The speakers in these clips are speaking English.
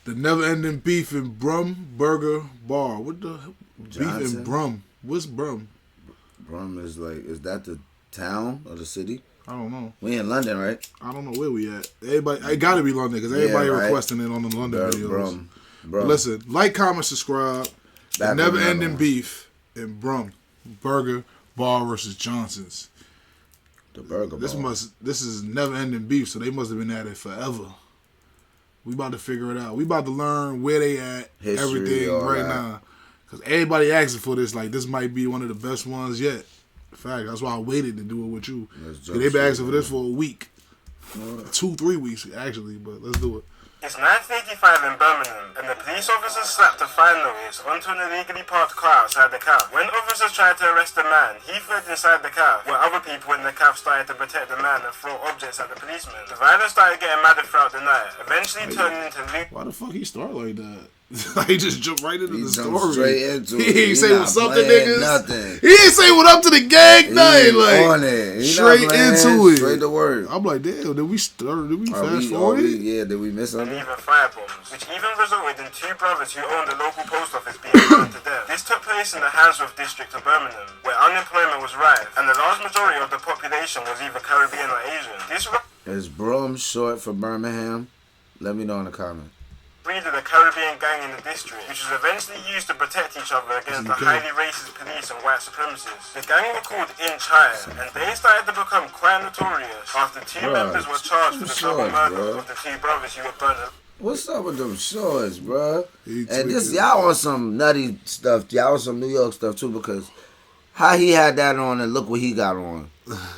The never-ending beef in Brum Burger Bar. What the Johnson? beef in Brum? What's Brum? Brum is that the town or the city? I don't know. We in London, right? I don't know where we at. Everybody, it got to be London because everybody requesting it on the London videos. Brum. But listen, like, comment, subscribe. The never-ending beef in Brum Burger Bar versus Johnson's. The Burger Bar. This is never-ending beef, so they must have been at it forever. We about to figure it out. We about to learn where they at, History, everything right now. Because everybody asking for this, like, this might be one of the best ones yet. In fact, that's why I waited to do it with you. They've been asking for this for a week. 2-3 weeks, actually, but let's do it. It's 1985 in Birmingham, and the police officers slapped a fine notice onto an illegally parked car outside the cab. When officers tried to arrest the man, he fled inside the cab, where other people in the cab started to protect the man and throw objects at the policeman. The violence started getting madder throughout the night, eventually turning into loot. Why the fuck he start like that? He just jumped right into the story. Straight into it. He ain't say what's up to niggas. Nothing. He ain't say what up to the gang. Nothing. Like on it. Straight into it. Straight to work. I'm like, damn. Did we fast forward it? Yeah. Did we miss something? And even firebombs, which even resulted in 2 brothers who owned the local post office being burned to death. This took place in the Handsworth district of Birmingham, where unemployment was rife, and the large majority of the population was either Caribbean or Asian. Is Brum short for Birmingham? Let me know in the comments. Breeded a Caribbean gang in the district, which was eventually used to protect each other against the highly racist police and white supremacists. The gang were called Inch High, and they started to become quite notorious after 2 members were charged for the double murder of the 2 brothers who were burned. What's up with them shorts, bro? And this, y'all on some nutty stuff. Y'all on some New York stuff, too, because how he had that on and look what he got on.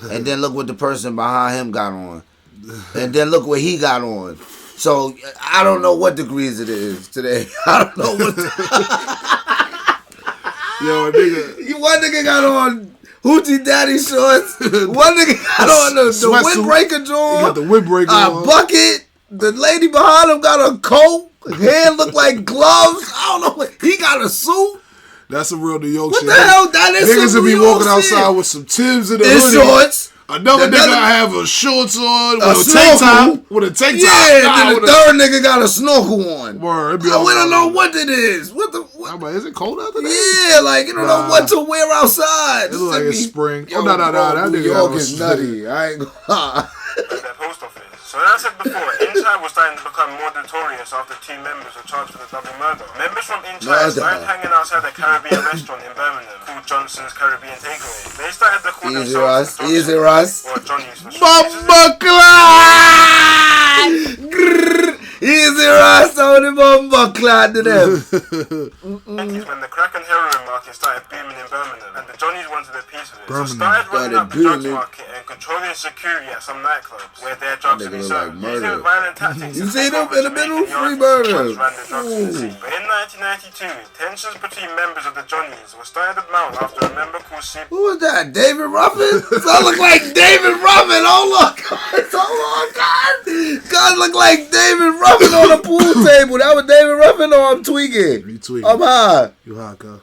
And then look what the person behind him got on. And then look what he got on. So, I don't know what degrees it is today. I don't know what... Yo, nigga. One nigga got on Hoochie Daddy shorts. One nigga got on the windbreaker joint. He got the windbreaker on. A bucket. The lady behind him got a coat. Hair look like gloves. I don't know what... He got a suit. That's some real New York shit. What the hell? That is niggas some will be New York walking outside with some Timbs in the hoodie. Shorts. Another nigga have a shorts on with a tank top. With a tank top. Yeah, then the third nigga got a snorkel on. Word. We don't know what it is. What the... I'm like, is it cold out there? Yeah, like, you don't know what to wear outside. It looks like it's spring. Yo, no. That New nigga York is nutty. I ain't gonna... post office. So as I said before, Inside was starting to become more notorious after 2 members were charged for the double murder. Members from Inside started hanging outside a Caribbean restaurant in Birmingham called Johnson's Caribbean Takeaway. They started to call themselves Easy Russ. Or Johnny's for short. Easy Russ on the bumper clad to them. When the crack and heroin market started booming in Birmingham, and the Johnnies wanted a piece of it, so started running up the drugs market and controlling security at some nightclubs where their drugs would be served. Using violent tactics. You see them in the middle? Free murder. But in 1992, tensions between members of the Johnnies were started to mount after a member called Sib. Who was that? David Ruffin? That look like David Ruffin. Oh look, God look like David Ruffin on the pool table. That was David Ruffin, or I'm tweaking? You tweaking. I'm high. You high, cuz.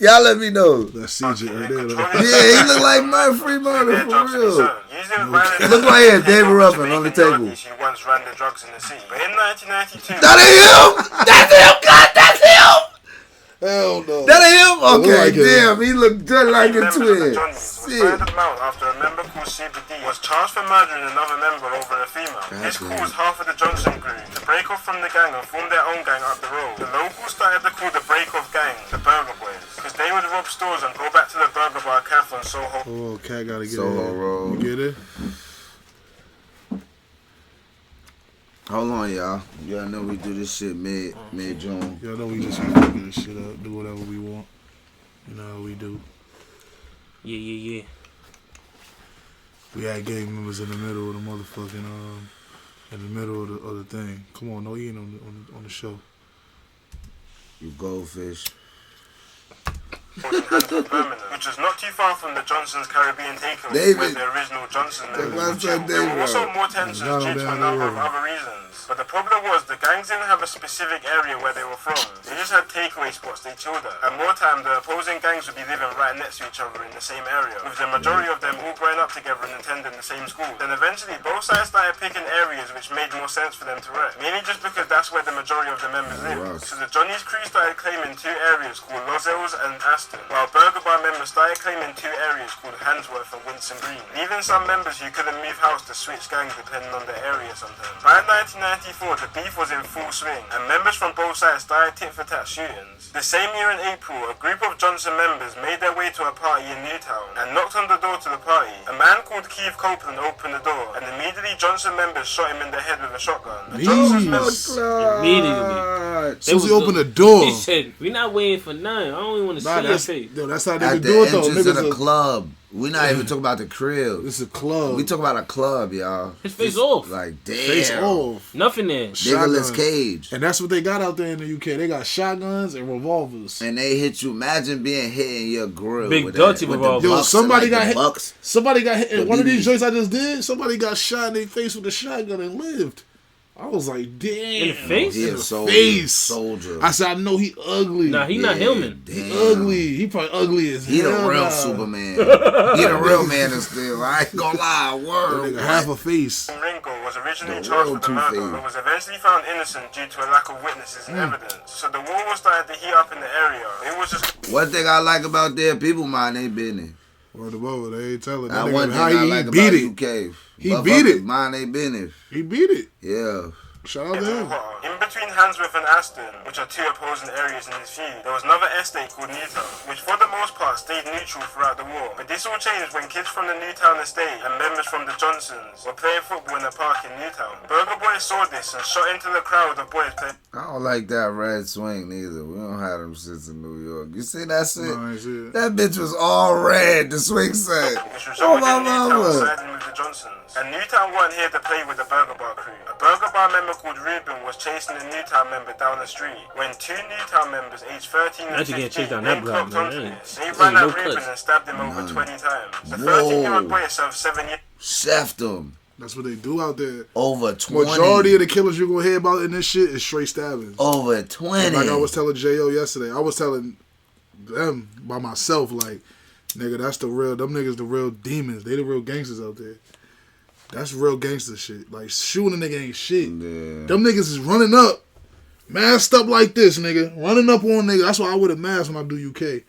Y'all let me know. That's CJ right there, though. Yeah, he look like my free murder for real. Look right here, David Ruffin on the table. He once ran the drugs in the sea. But in 1992... That ain't him! That's him, God! That's him! Hell no. That ain't him? Okay, like damn, he looked just like a twin. Shit. After a member called CBD was charged for murdering another member over a female. This caused half of the Johnson group to break off from the gang and form their own gang up the road. The locals started to call the break-off gang the Burger Boys, because they would rob stores and go back to the Burger Bar Cafe on Soho. Oh, cat gotta get Soho it. Road. You get it? Hold on, y'all. Y'all know we do this shit mid-June. Y'all know we just fucking this shit up, do whatever we want. You know how we do. Yeah. We had gang members in the middle of the motherfucking in the middle of the thing. Come on, no eating on the show. You goldfish. in Handsworth, Birmingham, which was not too far from the Johnson's Caribbean takeover, where the original Johnson members were. There were also more tensions due to a number of other reasons. But the problem was the gangs didn't have a specific area where they were from. They just had takeaway spots they chilled at. And more time, the opposing gangs would be living right next to each other in the same area, with the majority of them all growing up together and attending the same school. Then eventually, both sides started picking areas which made more sense for them to wreck, mainly just because that's where the majority of the members lived. So the Johnny's crew started claiming two areas called Lozells and Aston, while Burger Bar members started claiming two areas called Handsworth and Winston Green, leaving some members who couldn't move house to switch gangs depending on their area sometimes. By 1994, the beef was in full swing, and members from both sides started tit-for-tat shootings. The same year in April, a group of Johnson members made their way to a party in Newtown and knocked on the door to the party. A man called Keith Copeland opened the door, and immediately Johnson members shot him in the head with a shotgun. The Johnson's members immediately. Since he opened the door, he said, "We're not waiting for nothing. I don't even want to see your face." Yo, that's how they At do it the though. entrance Niggas of the club. We're not even talking about the crib. It's a club. We talking about a club, y'all. His face off. Like, damn. Face off. Nothing there. Nicolas Cage. And that's what they got out there in the UK. They got shotguns and revolvers. And they hit you. Imagine being hit in your grill. Big with dirty that, with revolver. the Yo, bucks, somebody like got hit. Bucks. Somebody got hit in The one of these BB. joints I just did. Somebody got shot in their face with a shotgun and lived. I was like, damn. In the face? He In a the soldier. face. Soldier. I said, I know he ugly. Nah, he not Hillman. He ugly. He probably ugly as He the hell. real now. Superman. He the real man of steel. I ain't gonna lie. That Word. nigga half a face. Ringo was originally The charged real with the murder, Two-Face. but was eventually found innocent due to a lack of witnesses and evidence. So the war was starting to heat up in the area. It was just One thing I like about their people, mind they business. Word of mouth, they ain't telling. That That one nigga, thing how I he like beat about it. UK. He Motherfuckers beat it. Mind they business. He beat it. Yeah. Shout out to him. in between Handsworth and Aston, which are two opposing areas in this feud, there was another estate called Newtown, which for the most part stayed neutral throughout the war. But this all changed when kids from the Newtown estate and members from the Johnsons were playing football in a park in Newtown. Burger Boy saw this and shot into the crowd of boys playing. I don't like that red swing neither. We don't have them shits in New York. You see that shit? No, I ain't see it. That bitch was all red, the swing set. Which Oh, resulted in my Newtown mama. siding with the Johnsons. And Newtown weren't here to play with the Burger Bar crew. A Burger Bar member called Ruben was chasing a Newtown member down the street when two Newtown members aged 13 and Actually getting 15 chased down that then block, clocked man. onto Ain't- this. They ain't ran no at Ruben cuts. and stabbed him over 20 times. The Whoa. 13-year-old boy served 7 years. Chefed him. That's what they do out there. Over 20. Majority of the killers you're gonna hear about in this shit is straight stabbings. Over 20. Like I was telling J.O. yesterday, I was telling them by myself, like, nigga, that's the real, them niggas the real demons. They the real gangsters out there. That's real gangster shit. Like, shooting a nigga ain't shit. Yeah. Them niggas is running up, masked up like this, nigga. Running up on nigga. That's why I wear a mask when I do UK.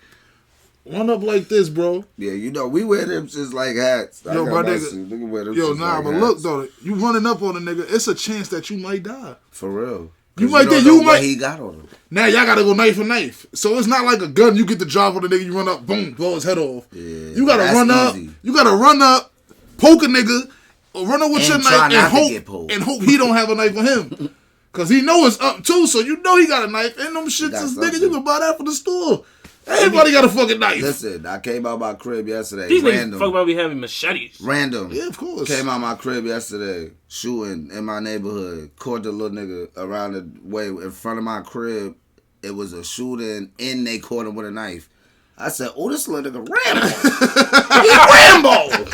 Run up like this, bro. Yeah, you know, we wear them just like hats. I Yo, got my my nigga- suit. Look at where them Yo, shits nah, like but hats. look, though, you running up on a nigga, it's a chance that you might die. For real. You 'Cause might don't think know you what might- he got on him. Now y'all gotta go knife for knife. So it's not like a gun. You get the drop on the nigga, you run up, boom, blow his head off. Yeah, You gotta that's run up. easy. You gotta run up, poke a nigga, or run up with And your try knife not to get and poked. hope he don't have a knife on him. Cause he know it's up too, so you know he got a knife. And them shits got is nigga, something. you can buy that from the store. Everybody got a fucking knife. Listen, I came out my crib yesterday. These niggas Random. fuck about be having machetes. Random. Yeah, of course. Came out my crib yesterday, shooting in my neighborhood. Caught the little nigga around the way in front of my crib. It was a shooting, and they caught him with a knife. I said, "Oh, this little nigga Rambo. He's Rambo.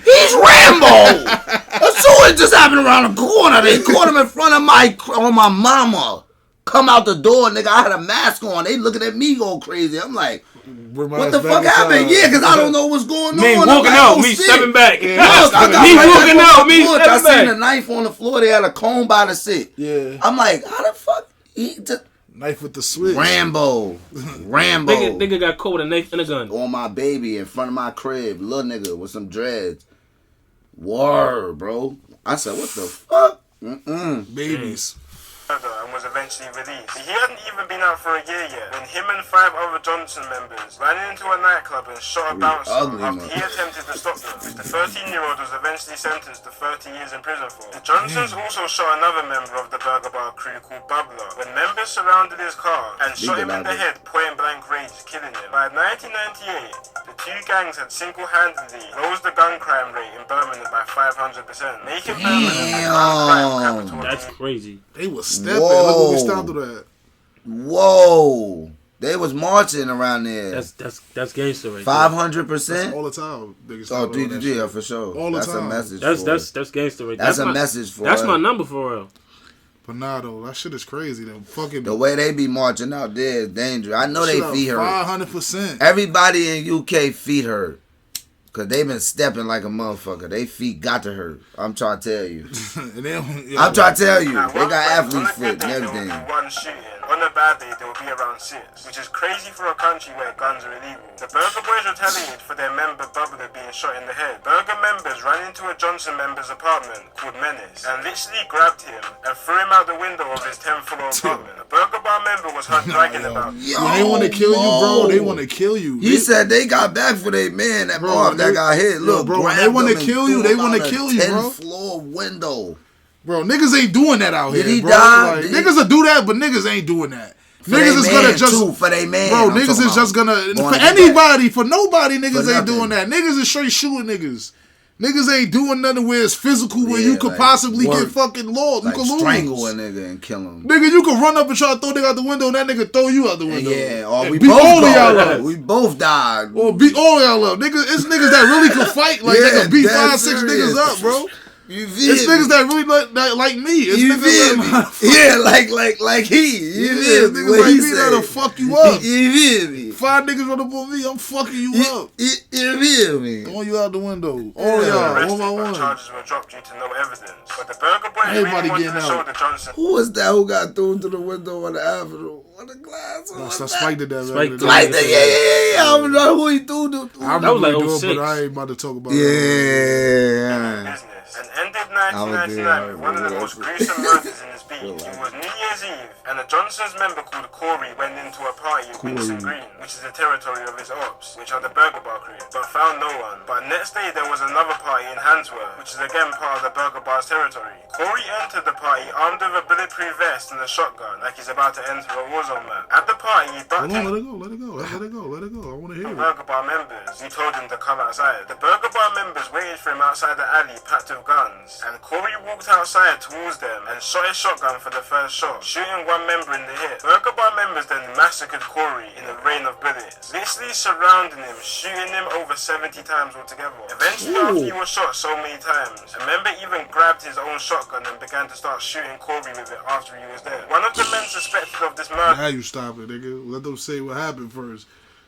He's Rambo." A shooting just happened around the corner. They caught him in front of my mama. Come out the door, nigga. I had a mask on. They looking at me go crazy. I'm like, what the fuck happened? Yeah, because I don't know what's going Me on. I'm walking like, out, oh, me shit. stepping back. Look, I got Me right walking back out, on the me porch. stepping I seen back. a knife on the floor. They had a comb by the seat. Yeah. I'm like, how the fuck? He just Knife with the switch. Rambo. Nigga got caught with a knife and a gun. On my baby in front of my crib. Little nigga with some dreads. Word, bro. I said, what the fuck? Babies. And was eventually released. He hadn't even been out for a year yet when him and 5 other Johnson members ran into a nightclub and shot a bouncer ugly, after man. he attempted to stop them, which the 13-year-old was eventually sentenced to 30 years in prison for. The Johnsons also shot another member of the Burger Bar crew called Bubbler when members surrounded his car and shot him in the head point blank range, killing him. By 1998, the two gangs had single-handedly rose the gun crime rate in Birmingham by 500%, making Birmingham the gun crime capital. That's crazy. They was stepping. Look what we stopped to that. Whoa. They was marching around there. That's gangster right 500%? All the time. Niggas Oh, yeah, for sure. All the that's time. A message. That's gangster right there. That's a message for That's her. my number for real. But nah, though, that shit is crazy. The way they be marching out there is dangerous. I know they feet hurt. 500%. Everybody in UK feet hurt. Cause they been stepping like a motherfucker. They feet got to hurt. I'm trying to tell you. I'm trying to tell you. They got athlete foot and everything. One shooting. On a bad day, there will be around 6, which is crazy for a country where guns are illegal. The Burger Boys retaliated for their member Bubba being shot in the head. Burger members ran into a Johnson member's apartment called Menace and literally grabbed him and threw him out the window of his 10th floor apartment. A Burger Bar member was heard bragging about it. When they want to kill you, bro, they want to kill you. He said they got back for their man that got hit. Look, bro, when they want to kill you, they want to kill you, bro. 10th floor window. Bro, niggas ain't doing that out here, Did he bro. die? Like, niggas will do that, but niggas ain't doing that. Niggas is gonna just for they man. Bro, niggas is just gonna for anybody, for nobody. Niggas ain't doing that. Niggas is straight shooting niggas. Niggas ain't doing nothing where it's physical, where you could possibly get fucking lost. Like you could lose. Strangle a nigga and kill him. Nigga, you could run up and try to throw nigga out the window, and that nigga throw you out the window. Yeah, or we beat both all of y'all up. We both died. Or beat all y'all up. Nigga, it's niggas that really could fight. Like they could beat 5-6 niggas up, bro. It's niggas that really like me. It's niggas that like he. It's niggas like me that'll fuck you up. You feel me? 5 niggas run up on me, I'm fucking you up. You feel me? Throwing you out the window. All y'all, one by one. Charges were dropped due to no evidence. But the Burger Boy Everybody really wanted getting to show out. the Johnson. Who was that who got thrown to the window on the avenue? On the glass? That's Spike did that. Spike Spike did Like that, yeah. I don't know who he threw to. I That was like remember it, 06. but I ain't about to talk about Yeah. business and ended 1999 with one of the most gruesome murders in this beat. It was New Year's Eve, and a Johnson's member called Corey went into a party in Queenston Green, which is the territory of his ops, which are the Burger Bar crew, but found no one. But next day there was another party in Handsworth, which is again part of the Burger Bar's territory. Corey entered the party armed with a bulletproof vest and a shotgun, like he's about to enter a war zone map. At the party, he ducked Hold on, let it go. I want to hear it. Burger Bar members, who told him to come outside. The Burger Bar members waited for him outside the alley packed with guns, and Corey walked outside towards them and shot his shotgun for the first shot, shooting one member in the hip. Burger Bar members then massacred Corey in a rain of bullets, literally surrounding him, shooting him over 70 times altogether. Eventually, after he was shot so many times, a member even grabbed his own shotgun and began to start shooting Corey with it after he was dead. One of the men suspected of this murder. Now you stop it, nigga. Let them say what happened first.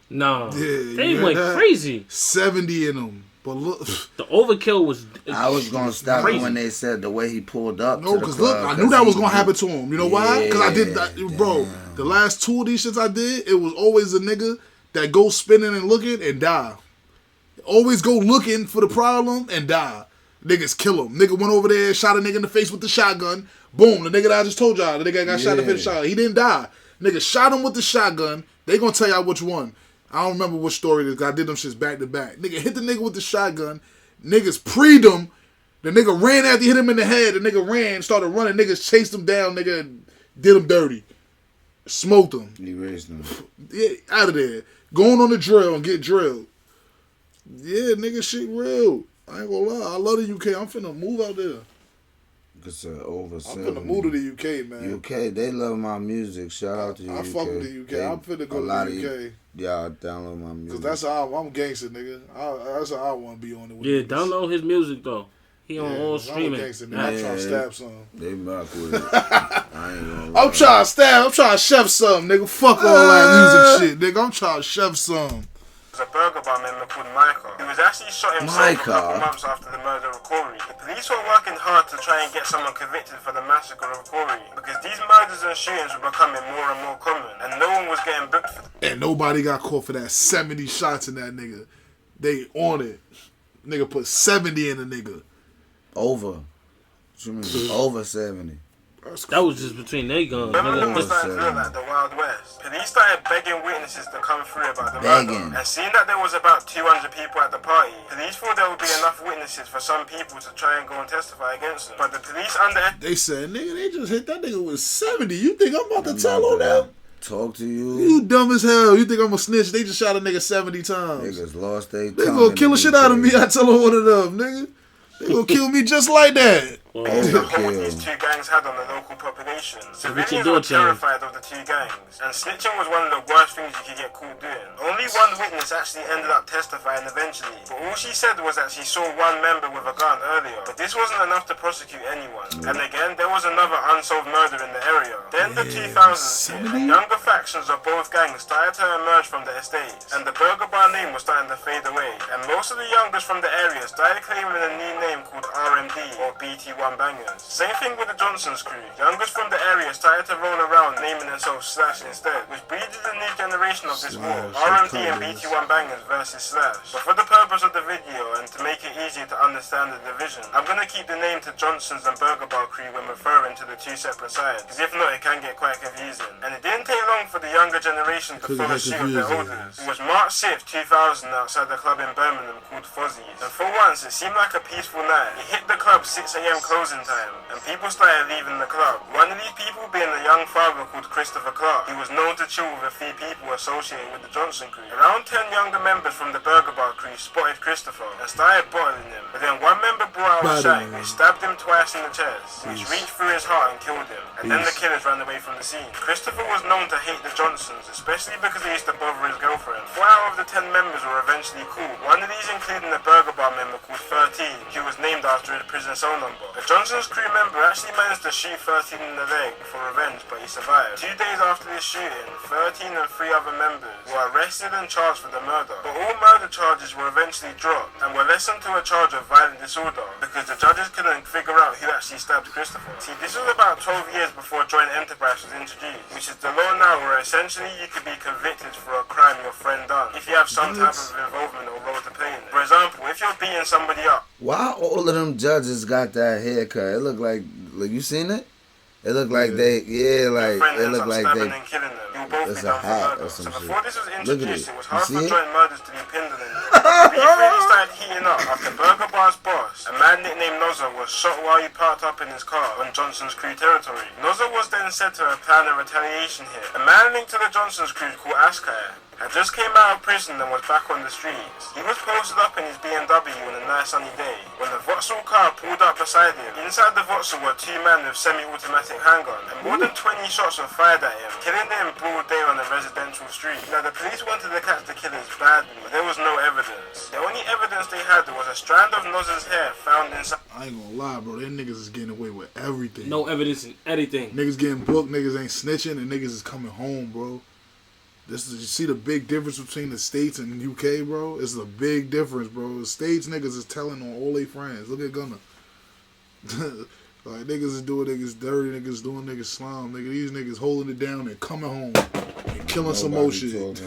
No, Yeah, they went crazy. 70 in them. But look, the overkill was. I was gonna stop it when they said the way he pulled up. No, because look, I knew that was gonna happen to him. You know why? Because I did that, bro. The last 2 of these shits I did, it was always a nigga that goes spinning and looking and die. Always go looking for the problem and die. Niggas kill him. Nigga went over there, shot a nigga in the face with the shotgun. Boom, the nigga that I just told y'all, the nigga got shot in the face with the shotgun. He didn't die. Nigga shot him with the shotgun. They gonna tell y'all which one. I don't remember which story it is. I did them shits back to back. Nigga hit the nigga with the shotgun. Niggas preed him. The nigga ran after he hit him in the head. The nigga ran, started running. Niggas chased him down. Nigga did him dirty. Smoked him. He raised him. Yeah, out of there. Going on the drill and get drilled. Yeah, nigga, shit real. I ain't gonna lie. I love the UK. I'm finna move out there. It's over. I'm finna move to the UK, man. UK, they love my music. Shout out to the UK. I fuck with the UK. I'm finna go to the UK. Y'all download my music. Cause that's how I'm gangster, nigga. That's how I want to be on it. With Yeah, niggas. download his music though. He on all streaming. I'm a gangster, man. I'm trying to stab something. They rock with it. I ain't gonna lie. I'm trying to stab. I'm trying to chef something, nigga. Fuck all that music shit, nigga. I'm trying to chef something. A Burger Bar member called Micah, who was actually shot himself a couple months after the murder of Corey. The police were working hard to try and get someone convicted for the massacre of Corey, because these murders and shootings were becoming more and more common, and no one was getting booked for them. And nobody got caught for that 70 shots in that nigga. They on it. Nigga put 70 in the nigga. Over. What you mean? Over 70. That was just between their guns. Birmingham was starting to look like the Wild West. Police started begging witnesses to come through about the murder. And seeing that there was about 200 people at the party, police thought there would be enough witnesses for some people to try and go and testify against them. But the police They said, nigga, they just hit that nigga with 70. You think I'm about to tell on them? Talk to you. You dumb as hell. You think I'm a snitch? They just shot a nigga 70 times. Niggas lost their They gonna kill the shit out of me. I tell on one of them, nigga. They gonna kill me just like that. because of the hold these two gangs had on the local population. Civilians were terrified of the two gangs, and snitching was one of the worst things you could get caught doing. Only one witness actually ended up testifying eventually, but all she said was that she saw one member with a gun earlier, but this wasn't enough to prosecute anyone. And again, there was another unsolved murder in the area. Then the 2000s hit, and younger factions of both gangs started to emerge from the estates, and the burger bar name was starting to fade away, and most of the youngest from the area started claiming a new name called RMD, or BT1 Bangers. Same thing with the Johnson's crew. Youngest from the area started to roll around naming themselves Slash instead, which breeded the new generation of this war, RMD and BT1 Bangers versus Slash. But for the purpose of the video, and to make it easier to understand the division, I'm gonna keep the name to Johnson's and Burger Bar crew when referring to the two separate sides, because if not it can get quite confusing. And it didn't take long for the younger generation to follow suit of their elders. It was March 6th, 2000 outside the club in Birmingham called Fozzy's, and for once it seemed like a peaceful night. It hit the club 6 AM closing time, and people started leaving the club. One of these people being a young father called Christopher Clark, who was known to chill with a few people associated with the Johnson crew. Around 10 younger members from the Burger Bar crew spotted Christopher and started bottling him, but then one member brought out a shank which stabbed him twice in the chest, which reached through his heart and killed him, and then the killers ran away from the scene. Christopher was known to hate the Johnsons, especially because he used to bother his girlfriend. 4 out of the 10 members were eventually caught, one of these including the Burger Bar member called 13, who was named after his prison cell number. The Johnson's crew member actually managed to shoot 13 in the leg for revenge, but he survived. 2 days after this shooting, 13 and 3 other members were arrested and charged for the murder, but all murder charges were eventually dropped and were lessened to a charge of violent disorder because the judges couldn't figure out who actually stabbed Christopher. See, this was about 12 years before joint enterprise was introduced, which is the law now where essentially you could be convicted for a crime your friend done if you have some type of involvement or role to play in it. For example, if you're beating somebody up. Why all of them judges got that haircut? It looked like you seen it? It looked like they, it looked like they. And killing them. You'll both It's be a done for hat murder. or some So shit. before this was Look at introduced, it. it was You hard see for it? joint murders to be pinned on it. Beef really started heating up after Burger Bar's boss, a man nicknamed Nozza, was shot while he parked up in his car on Johnson's crew territory. Nozza was then said to have planned a retaliation hit. A man linked to the Johnson's crew called Ashkaya had just came out of prison and was back on the streets. He was posted up in his BMW on a nice sunny day when the Vauxhall car pulled up beside him. Inside the Vauxhall were 2 men with semi-automatic handguns, and more than 20 shots were fired at him, killing him in broad day on a residential street. Now the police wanted to catch the killers badly, but there was no evidence. The only evidence they had was a strand of Nozza's hair found inside. I ain't gonna lie, bro. Them niggas is getting away with everything. No evidence in anything. Niggas getting booked, niggas ain't snitching, and niggas is coming home, bro. This is, you see the big difference between the States and the UK, bro? It's a big difference, bro. The States niggas is telling on all their friends. Look at Gunna. Like, niggas is doing niggas dirty, niggas doing niggas slime, nigga. These niggas holding it down and coming home and killing some more shit.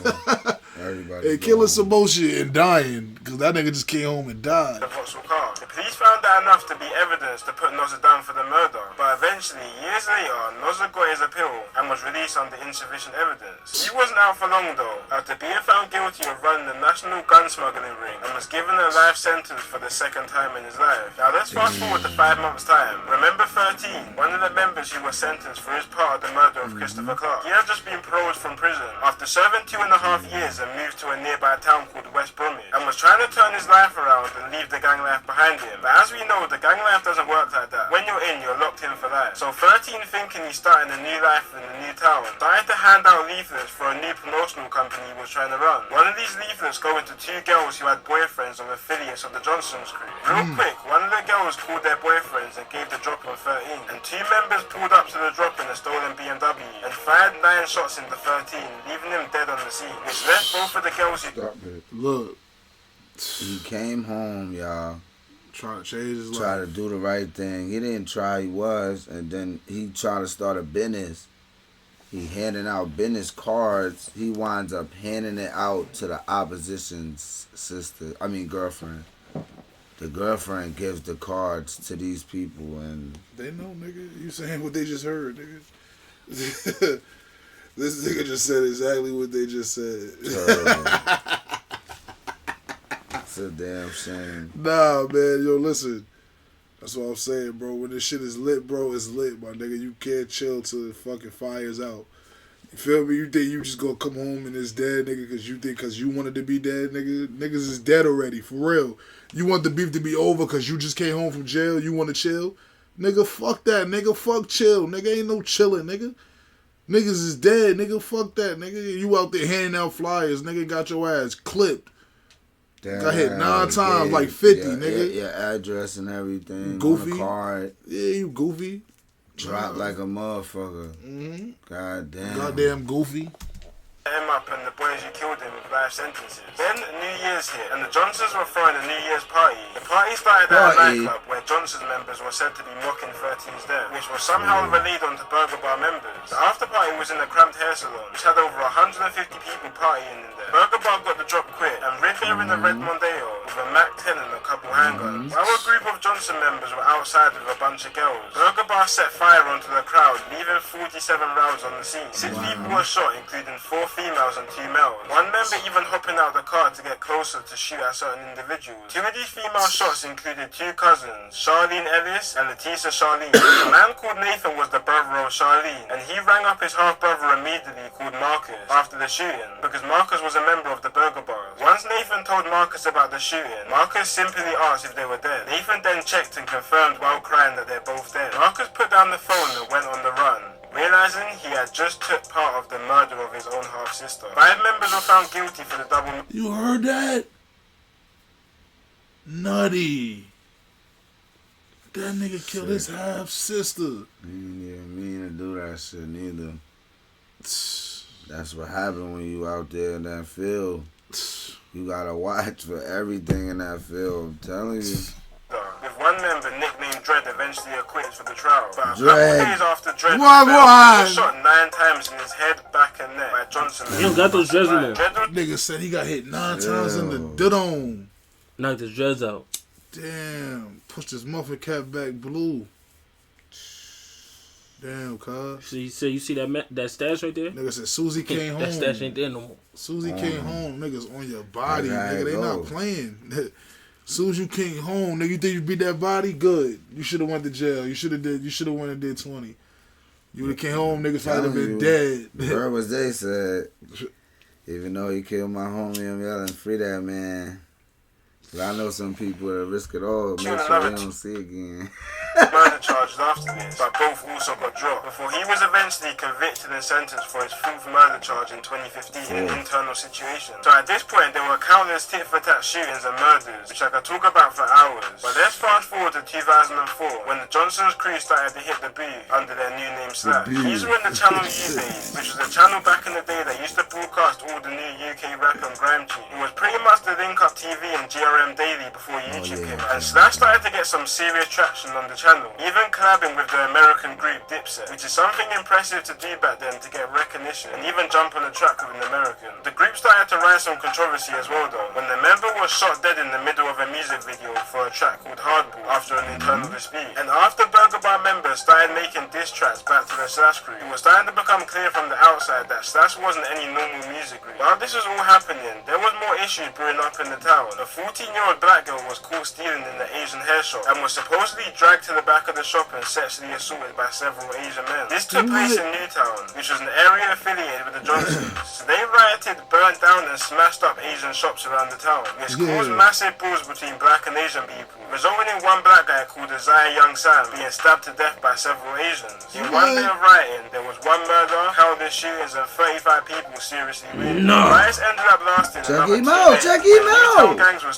Everybody. And killing some more shit and dying, because that nigga just came home and died. The Vauxhall car. The police found that enough to be evidence to put Nozza down for the murder, but eventually, years later, Nozza got his appeal and was released under insufficient evidence. He wasn't out for long though, after being found guilty of running the national gun smuggling ring and was given a life sentence for the second time in his life. Now let's fast forward to 5 months time. Remember 13, one of the members who was sentenced for his part of the murder of Christopher Clark. He had just been paroled from prison after serving 2.5 years and moved to a nearby town called West Brum and was trying to turn his life around and leave the gang life behind him. But as we know, the gang life doesn't work like that. When you're in, you're locked in for life. So 13, thinking he's starting a new life in a new town, started to hand out leaflets for a new promotional company he was trying to run. One of these leaflets going to 2 girls who had boyfriends or affiliates of the Johnson's crew. Real quick, one of the girls called their boyfriends and gave the drop on 13, and 2 members pulled up to the drop in a stolen BMW and fired 9 shots into 13, leaving him dead on the scene, which left both of the girls who... Look. He came home, y'all. Trying to change his life. Try to do the right thing. He didn't try, he was. And then he tried to start a business. He handing out business cards. He winds up handing it out to the opposition's girlfriend. The girlfriend gives the cards to these people and... They know, nigga. You saying what they just heard, nigga. This nigga just said exactly what they just said. It's a damn shame. Nah, man. Yo, listen. That's what I'm saying, bro. When this shit is lit, bro, it's lit, my nigga. You can't chill till the fucking fire's out. You feel me? You think you just gonna come home and it's dead, nigga, because you wanted to be dead, nigga? Niggas is dead already, for real. You want the beef to be over because you just came home from jail? You want to chill? Nigga, fuck that. Nigga, fuck chill. Nigga, ain't no chilling, nigga. Niggas is dead. Nigga, fuck that. Nigga, you out there handing out flyers. Nigga got your ass clipped. Damn, got hit 9 times, like 50, nigga. Your address and everything. Goofy. On the card. Yeah, you goofy. Dropped like a motherfucker. Mm-hmm. Goddamn goofy. Him up and the boys who killed him with life sentences. Then New Year's hit and the Johnsons were throwing a New Year's party. The party started at a nightclub where Johnson's members were said to be mocking 13's death, which was somehow relayed onto Burger Bar members. The after party was in a cramped hair salon, which had over 150 people partying in there. Burger Bar got the drop quick and rid there in a red Mondeo with a Mac 10 and a couple handguns. While a group of Johnson members were outside with a bunch of girls, Burger Bar set fire onto the crowd, leaving 47 rounds on the scene. 6 people were shot, including 4 females and 2 males. One member even hopping out the car to get closer to shoot at certain individuals. 2 of these female shots included 2 cousins, Charlene Ellis and Leticia Charlene. A man called Nathan was the brother of Charlene, and he rang up his half-brother immediately called Marcus after the shooting, because Marcus was a member of the Burger Bars. Once Nathan told Marcus about the shooting, Marcus simply asked if they were dead. Nathan then checked and confirmed while crying that they're both dead. Marcus put down the phone and went on the run, realizing he had just took part of the murder of his own half-sister. 5 members were found guilty for the double... You heard that? Nutty. That nigga killed his half-sister. He didn't even mean to do that shit neither. That's what happened when you out there in that field. You gotta watch for everything in that field, I'm telling you. With one member nicknamed Dredd eventually acquitted for the trial. But a couple Dredd. days after Dredd Why? he was shot 9 times in his head, back and neck by Johnson. He don't got those dreads in there. Nigga said he got hit 9 times in the dome. Knocked his dreads out. Damn. Pushed his muffin cap back blue. Damn, cuz. So you see that stash right there? Nigga said Susie came home. That stash ain't there no more. Susie came home. Niggas on your body. Nigga, they go. not playing. Soon as you came home, nigga, you think you beat that body? Good. You should have went to jail. You should have went and did 20. You would have came home, niggas might have been dead. Heard what they said. Even though he killed my homie, I'm yelling, free that man. But I know some people that risk it all, make sure they don't see again. Murder charges after this, but both also got dropped before he was eventually convicted and sentenced for his 4th murder charge in 2015 in an internal situation. So at this point, there were countless tit-for-tat shootings and murders, which I could talk about for hours. But let's fast forward to 2004, when the Johnson's crew started to hit the booth under their new name Slash. These were in the Channel U days, which was a channel back in the day that used to broadcast all the new UK rap and grime tunes. It was pretty much the link-up TV and GRM Daily before YouTube came out. And Slash started to get some serious traction on the channel, even collabing with the American group Dipset, which is something impressive to do back then to get recognition and even jump on the track with an American. The group started to rise some controversy as well though, when the member was shot dead in the middle of a music video for a track called Hardball after an internal dispute. And after Burger Bar members started making diss tracks back to the Slash crew, it was starting to become clear from the outside that Slash wasn't any normal music group. While this was all happening, there was more issues brewing up in the town. A 14-year-old black girl was caught stealing in the Asian hair shop and was supposedly dragged to the back of the shop and sexually assaulted by several Asian men. This took place in Newtown, which was an area affiliated with the Johnsons. So they rioted, burnt down and smashed up Asian shops around the town, which caused massive brawls between black and Asian people, resulting in one black guy called Isaiah Young Sam being stabbed to death by several Asians. In one day of rioting, there was 1 murder, countless shootings and 35 people seriously wounded. The riots ended up lasting another 2 days. Check him out! Gangs were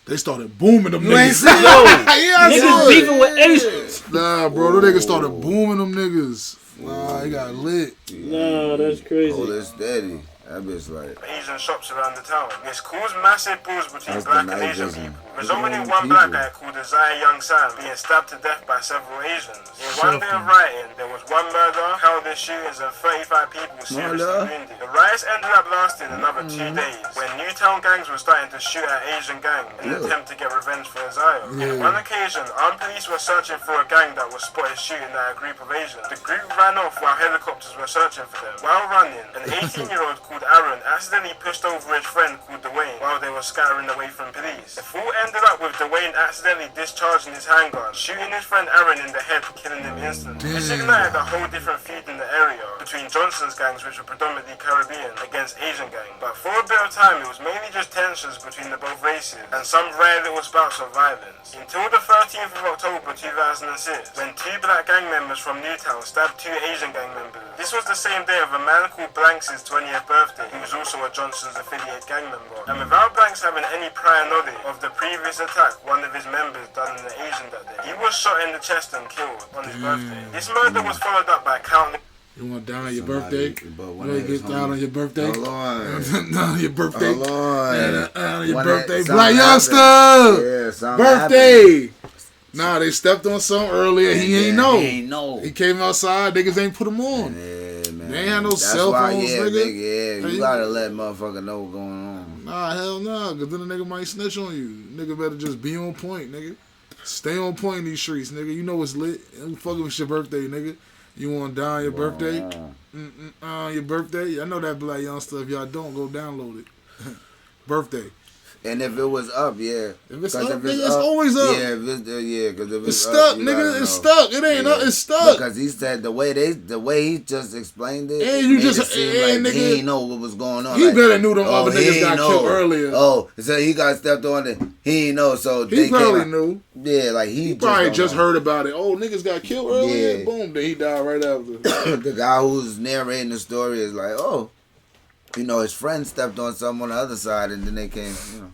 They started booming them niggas. Niggas beefing with Asians. Nah, bro, them niggas started booming them niggas. Nah, he got lit. Nah, that's crazy. Oh, that's steady. That bitch like Asian shops around the town. This caused massive brawls between black and Asian people, resulting in one black guy called Isaiah Young Sam being stabbed to death by several Asians. In one day of rioting, there was 1 murder, countless shootings and 35 people seriously wounded. The riots ended up lasting another 2 days, when Newtown gangs were starting to shoot at Asian gangs in an attempt to get revenge for Isaiah. On one occasion, armed police were searching for a gang that was spotted shooting at a group of Asians. The group ran off while helicopters were searching for them. While running, an 18-year-old called Aaron accidentally pushed over his friend called Dwayne while they were scattering away from police. The fall ended up with Dwayne accidentally discharging his handgun, shooting his friend Aaron in the head, killing him instantly. This ignited a whole different feud in the area, between Johnson's gangs, which were predominantly Caribbean, against Asian gangs. But for a bit of time, it was mainly just tensions between the both races and some rare little spouts of violence. Until the 13th of October 2006, when 2 black gang members from Newtown stabbed 2 Asian gang members. This was the same day of a man called Blanks' 20th birthday, who was also a Johnson's affiliate gang member. And without Blanks having any prior knowledge of the previous attack one of his members done in the Asian that day, he was shot in the chest and killed on his birthday. This murder was followed up by countless... You want down on your birthday? You want to get down on your birthday? Hold on. Down on your birthday? Hold on. On your birthday. Black youngster! Yeah, birthday! Nah, they stepped on something earlier. He ain't know. He ain't know. He came outside. Niggas ain't put him on. Yeah, man. They ain't had no cell phones, nigga. You gotta let motherfucker know what's going on. Nah, hell nah. Because then the nigga might snitch on you. Nigga better just be on point, nigga. Stay on point in these streets, nigga. You know it's lit. Who fucking with your birthday, nigga? You want to die on your birthday? Your birthday? I know that Black youngster. If y'all don't, go download it. Birthday. And if it was up, yeah. If it's up, nigga, it's always up. Yeah, because if it's stuck, up, nigga. It's stuck. It ain't up. It's stuck. Because he said the way he just explained it. And you just like nigga, he ain't know what was going on. He like, better knew them other niggas got killed earlier. Oh, so he got stepped on it. He ain't know. So he probably knew. Yeah, like he probably just heard about it. Oh, niggas got killed earlier. Yeah. Boom, then he died right after. The guy who's narrating the story is like, oh, you know, his friend stepped on something on the other side, and then they came, you know.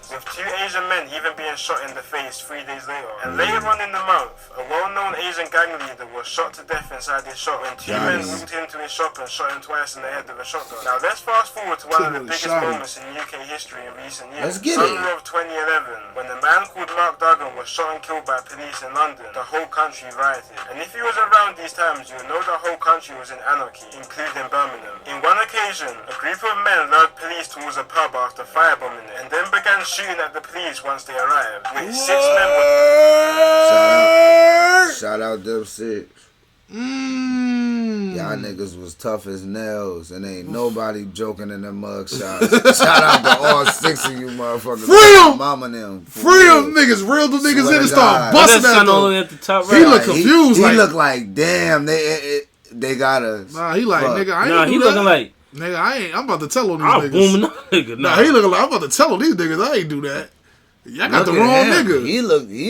With 2 Asian men even being shot in the face 3 days later. And later on in the month, a well-known Asian gang leader was shot to death inside his shop when 2 men walked into his shop and shot him twice in the head with a shotgun. Now let's fast forward to one of the biggest moments in UK history in recent years. Summer of 2011, when a man called Mark Duggan was shot and killed by police in London. The whole country rioted. And if you was around these times, you would know the whole country was in anarchy, including Birmingham. In one occasion, a group of men lured police towards a pub after firebombing it, and then began shooting at the police once they arrived. With 6 men were... Shout out them 6. Y'all niggas was tough as nails, and ain't nobody joking in them mug shots. Shout out to all 6 of you motherfuckers. Free them! Mama them. Free them niggas. Real the niggas in and start busting at them. Top he look confused. He look like, damn, they got us. Nah, he like, nigga, I ain't Nah, he looking like, nigga, I'm about to tell on these I'm niggas. booming up, nigga. Nah, he looking like, I'm about to tell on these niggas. I ain't do that. Y'all got the wrong nigga. He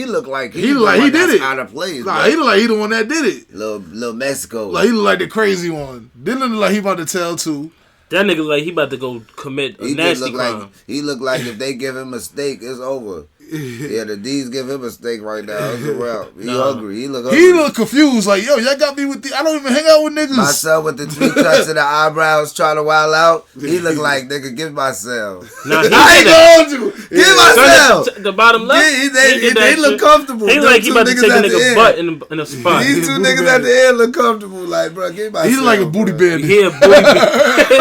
look like he did it. Out of place. Nah, he look like he the one that did it. Little Mexico. Like he look like the crazy one. Then look like he about to tell too. That nigga like he about to go commit a nasty crime. He look like if they give him a steak, it's over. Yeah, the D's give him a steak right now. It's a wrap. He hungry. He look hungry. He look confused. Like, yo, y'all got me with the... I don't even hang out with niggas. Myself with the 3 cuts of the eyebrows trying to wild out. He look like, nigga, give myself. Nah, I ain't going to. Give myself. The bottom left. They look comfortable. He like he about to take a nigga butt in a spot. These 2 niggas at the end look comfortable. Like, bro, give myself. He look like a booty bandit. He a booty bandit. He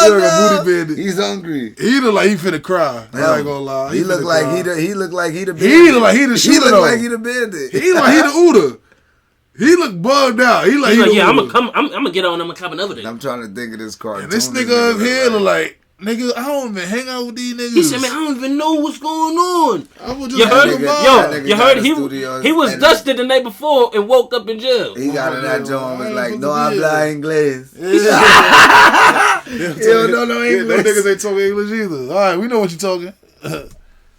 look like a booty bandit. He's hungry. He look like he finna cry. I ain't gonna lie. He look like he the bandit. He look like he the shooter. He look like he the bandit. He like he the Uda. He look bugged out. He like yeah, I'm gonna get on. I'm gonna come another day. I'm trying to think of this cartoon. And this nigga up here look like, nigga, I don't even hang out with these niggas. He said, man, I don't even know what's going on. I was just you heard he was dusted the night before and woke up in jail. He got in that joint was like, no habla inglés. He don't know no English. Them niggas ain't talking English either. All right, we know what you're talking.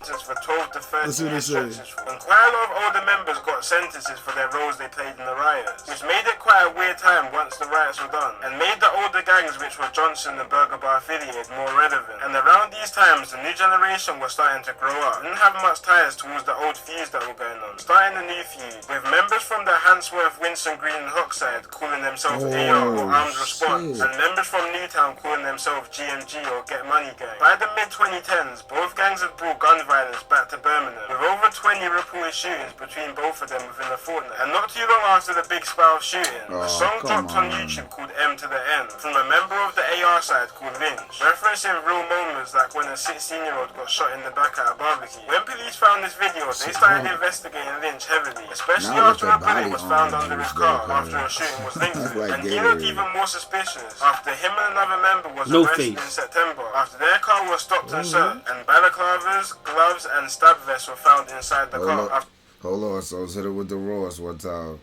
For 12 to 13 year sentences. And quite a lot of older members got sentences for their roles they played in the riots, which made it quite a weird time once the riots were done, and made the older gangs, which were Johnson and Burger Bar affiliated, more relevant. And around these times, the new generation was starting to grow up. Didn't have much ties towards the old feuds that were going on. Starting a new feud, with members from the Handsworth, Winston Green and Hook side calling themselves AR or Armed Response, and members from Newtown calling themselves GMG or Get Money Gang. By the mid-2010s, both gangs had brought gun violence back to Birmingham, with over 20 reported shootings between both of them within a fortnight. And not too long after the big spell of shooting, a song dropped on YouTube called M to the N from a member of the AR side called Lynch, referencing real moments like when a 16-year-old got shot in the back at a barbecue. When police found this video, they started investigating Lynch heavily, especially after a bullet was found under his car after a shooting was linked to it. And he looked even more suspicious after him and another member was arrested in September after their car was stopped and searched, and balaclavas, gloves and stab vests were found inside the car. Hold on, so hit it with the Ross one time.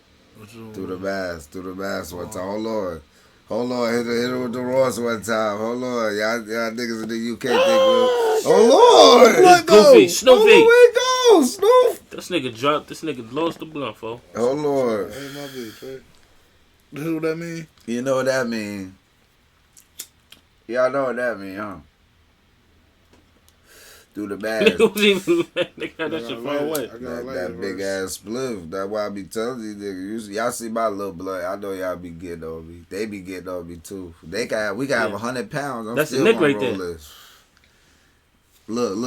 Through the mask one time. Hold on, hit her with the Ross one time. Hold on, y'all niggas in the UK think It's Goofy, Snoopy. Where it goes, Snoop? This nigga dropped. This nigga lost the blunt, folks. Hold on. Hey, my bitch, right? You know what that mean? You know what that mean? Y'all know what that mean, huh? Through the mask. Nigga got that shit far away. That big ass spliff. That's why I be telling you niggas. Y'all see my little blood. I know y'all be getting on me. They be getting on me too. We can have 100 pounds. I'm That's still the Nick right roll there. this. Look.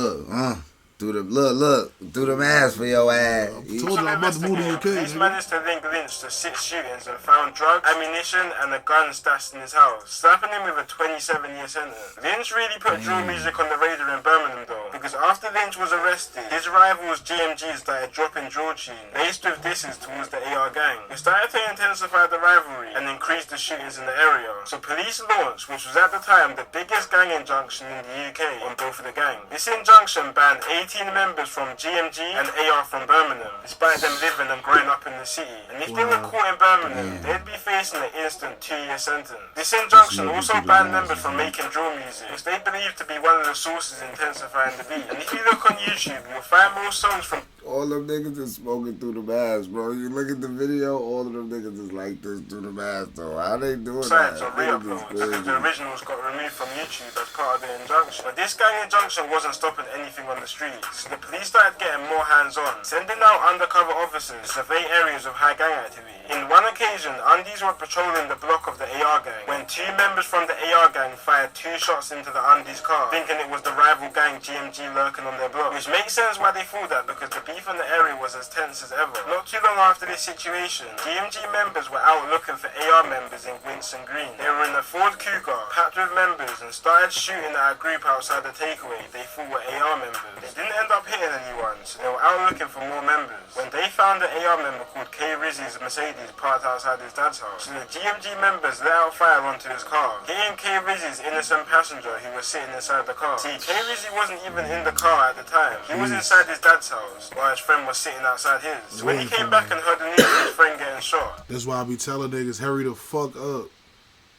Through the mask for your ass. I told you I'm about to move to the UK. Police managed to link Lynch to 6 shootings and found drugs, ammunition, and a gun stashed in his house, slapping him with a 27-year sentence. Lynch really put drill music on the radar in Birmingham though, because after Lynch was arrested, his rivals GMG started dropping drill tunes laced with disses towards the AR gang. It started to intensify the rivalry and increase the shootings in the area. So police launched, which was at the time the biggest gang injunction in the UK on both of the gangs. This injunction banned 18 members from GMG and AR from Birmingham, despite them living and growing up in the city. And if they were caught in Birmingham, they'd be facing an instant 2-year sentence. This injunction also banned members from making drill music, which they believed to be one of the sources intensifying the beat. And if you look on YouTube, you'll find more songs from all them niggas is smoking through the mask, bro. You look at the video, all of them niggas is like this through the mask, though. How they doing sites that? or re-uploads, because the originals got removed from YouTube as part of the injunction. But this gang injunction wasn't stopping anything on the streets, so the police started getting more hands-on, sending out undercover officers to survey areas of high gang activity. In one occasion, Undies were patrolling the block of the AR gang when 2 members from the AR gang fired 2 shots into the Undies car, thinking it was the rival gang GMG lurking on their block. Which makes sense why they thought that, because the beef in the area was as tense as ever. Not too long after this situation, GMG members were out looking for AR members in Winston Green. They were in a Ford Cougar, packed with members, and started shooting at a group outside the takeaway they thought were AR members. They didn't end up hitting anyone, so they were out looking for more members. When they found an AR member called K. Rizzy's Mercedes parked outside his dad's house, so the GMG members let out fire onto his car, hitting K. Rizzy's innocent passenger who was sitting inside the car. See, K. Rizzy wasn't even in the car at the time. He was inside his dad's house, while his friend was sitting outside his. So when he came back and heard the news of his friend getting shot. That's why I be telling niggas, hurry the fuck up.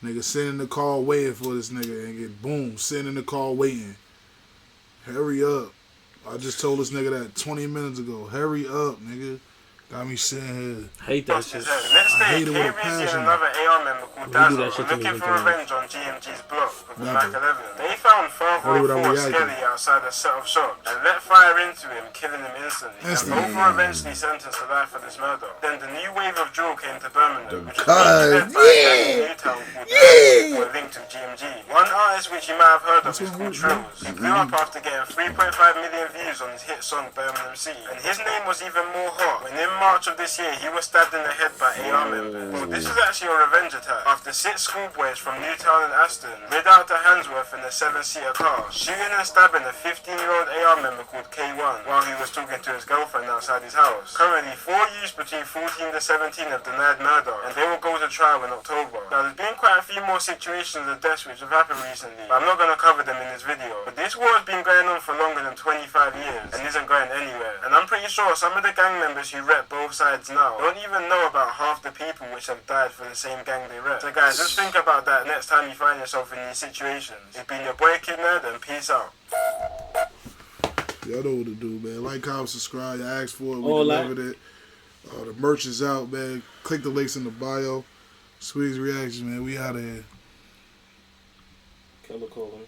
Nigga sitting in the car waiting for this nigga and get boom, sitting in the car waiting. Hurry up. I just told this nigga that 20 minutes ago. Hurry up, nigga. Got me sitting here. Hate that shit. Next day, K. Rizzy and another AR member called Dazzle were looking for revenge on GMG's block with the Mac 11. They found Father of Four Skelly outside a set of shops and let fire into him, killing him instantly. And both were eventually sentenced to life for this murder. Then the new wave of drill came to Birmingham, which was led by a gang in Newtown called Dazzle, who were linked to GMG. One artist which you might have heard of is called Trills. He blew up after getting 3.5 million views on his hit song Birmingham City. And his name was even more hot when in March of this year he was stabbed in the head by AR members. Well, this was actually a revenge attack after 6 schoolboys from Newtown and Aston rid out to Handsworth in a 7-seater car, shooting and stabbing a 15-year-old AR member called K1 while he was talking to his girlfriend outside his house. Currently, 4 youths between 14 to 17 have denied murder, and they will go to trial in October. Now, there's been quite a few more situations of deaths which have happened recently, but I'm not going to cover them in this video. But this war has been going on for longer than 25 years and isn't going anywhere. And I'm pretty sure some of the gang members who rep both sides now don't even know about half the people which have died for the same gang they rep. So guys, just think about that next time you find yourself in these situations. It's been your boy Kid Nerd, and peace out. Y'all know what to do, man. Like, comment, subscribe. You asked for it. We delivered it. The merch is out, man. Click the links in the bio. Squeeze Reaction, man. We out of here. Killer Cole.